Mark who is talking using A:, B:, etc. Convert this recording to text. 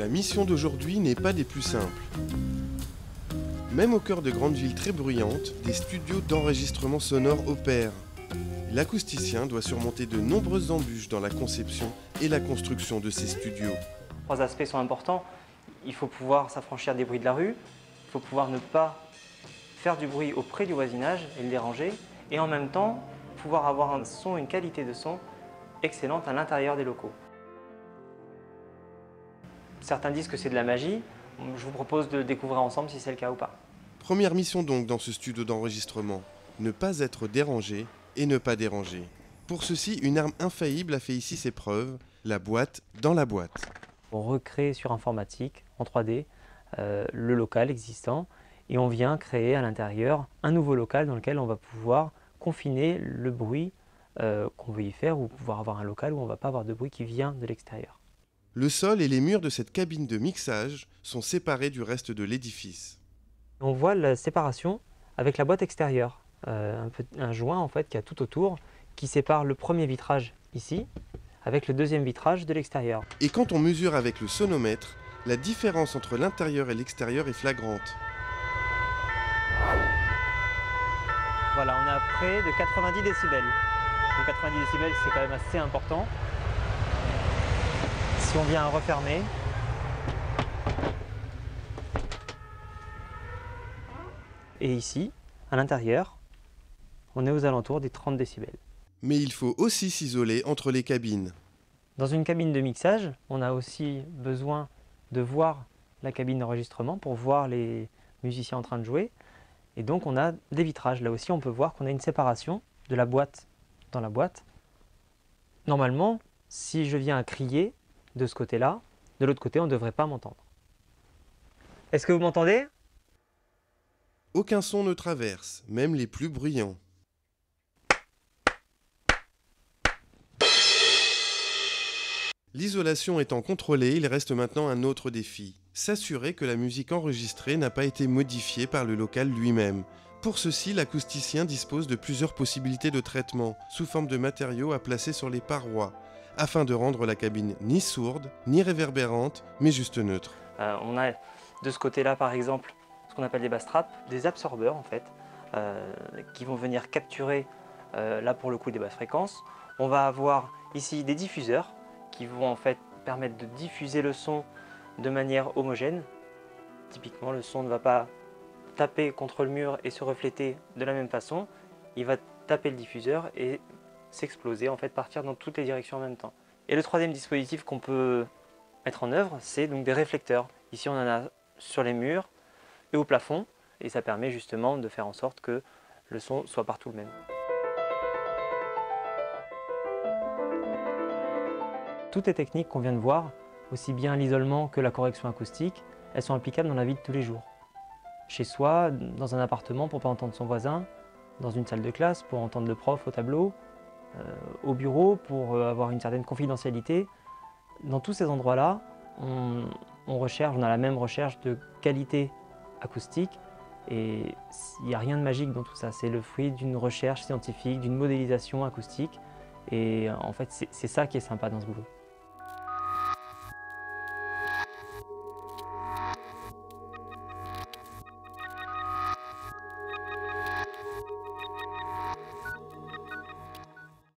A: La mission d'aujourd'hui n'est pas des plus simples. Même au cœur de grandes villes très bruyantes, des studios d'enregistrement sonore opèrent. L'acousticien doit surmonter de nombreuses embûches dans la conception et la construction de ces studios.
B: Trois aspects sont importants. Il faut pouvoir s'affranchir des bruits de la rue, il faut pouvoir ne pas faire du bruit auprès du voisinage et le déranger, et en même temps pouvoir avoir un son, une qualité de son excellente à l'intérieur des locaux. Certains disent que c'est de la magie, je vous propose de le découvrir ensemble si c'est le cas ou pas.
A: Première mission donc dans ce studio d'enregistrement, ne pas être dérangé et ne pas déranger. Pour ceci, une arme infaillible a fait ici ses preuves, la boîte dans la boîte.
B: On recrée sur informatique, en 3D, le local existant et on vient créer à l'intérieur un nouveau local dans lequel on va pouvoir confiner le bruit qu'on veut y faire ou pouvoir avoir un local où on ne va pas avoir de bruit qui vient de l'extérieur.
A: Le sol et les murs de cette cabine de mixage sont séparés du reste de l'édifice.
B: On voit la séparation avec la boîte extérieure, un joint en fait qui a tout autour qui sépare le premier vitrage ici avec le deuxième vitrage de l'extérieur.
A: Et quand on mesure avec le sonomètre, la différence entre l'intérieur et l'extérieur est flagrante.
B: Voilà, on est à près de 90 décibels. Donc 90 décibels, c'est quand même assez important. Si on vient à refermer, et ici, à l'intérieur, on est aux alentours des 30 décibels.
A: Mais il faut aussi s'isoler entre les cabines.
B: Dans une cabine de mixage, on a aussi besoin de voir la cabine d'enregistrement pour voir les musiciens en train de jouer. Et donc on a des vitrages. Là aussi, on peut voir qu'on a une séparation de la boîte dans la boîte. Normalement, si je viens à crier de ce côté-là, de l'autre côté, on ne devrait pas m'entendre. Est-ce que vous m'entendez ?
A: Aucun son ne traverse, même les plus bruyants. L'isolation étant contrôlée, il reste maintenant un autre défi. S'assurer que la musique enregistrée n'a pas été modifiée par le local lui-même. Pour ceci, l'acousticien dispose de plusieurs possibilités de traitement, sous forme de matériaux à placer sur les parois, afin de rendre la cabine ni sourde, ni réverbérante, mais juste neutre.
B: On a de ce côté-là, par exemple, ce qu'on appelle des bass traps, des absorbeurs en fait, qui vont venir capturer, là pour le coup, des basses fréquences. On va avoir ici des diffuseurs qui vont en fait permettre de diffuser le son de manière homogène. Typiquement, le son ne va pas taper contre le mur et se refléter de la même façon. Il va taper le diffuseur et s'exploser, en fait, partir dans toutes les directions en même temps. Et le troisième dispositif qu'on peut mettre en œuvre, c'est donc des réflecteurs. Ici, on en a sur les murs et au plafond, et ça permet justement de faire en sorte que le son soit partout le même. Toutes les techniques qu'on vient de voir, aussi bien l'isolement que la correction acoustique, elles sont applicables dans la vie de tous les jours. Chez soi, dans un appartement pour ne pas entendre son voisin, dans une salle de classe pour entendre le prof au tableau, au bureau pour avoir une certaine confidentialité. Dans tous ces endroits-là, on a la même recherche de qualité acoustique et il n'y a rien de magique dans tout ça. C'est le fruit d'une recherche scientifique, d'une modélisation acoustique et en fait c'est ça qui est sympa dans ce boulot.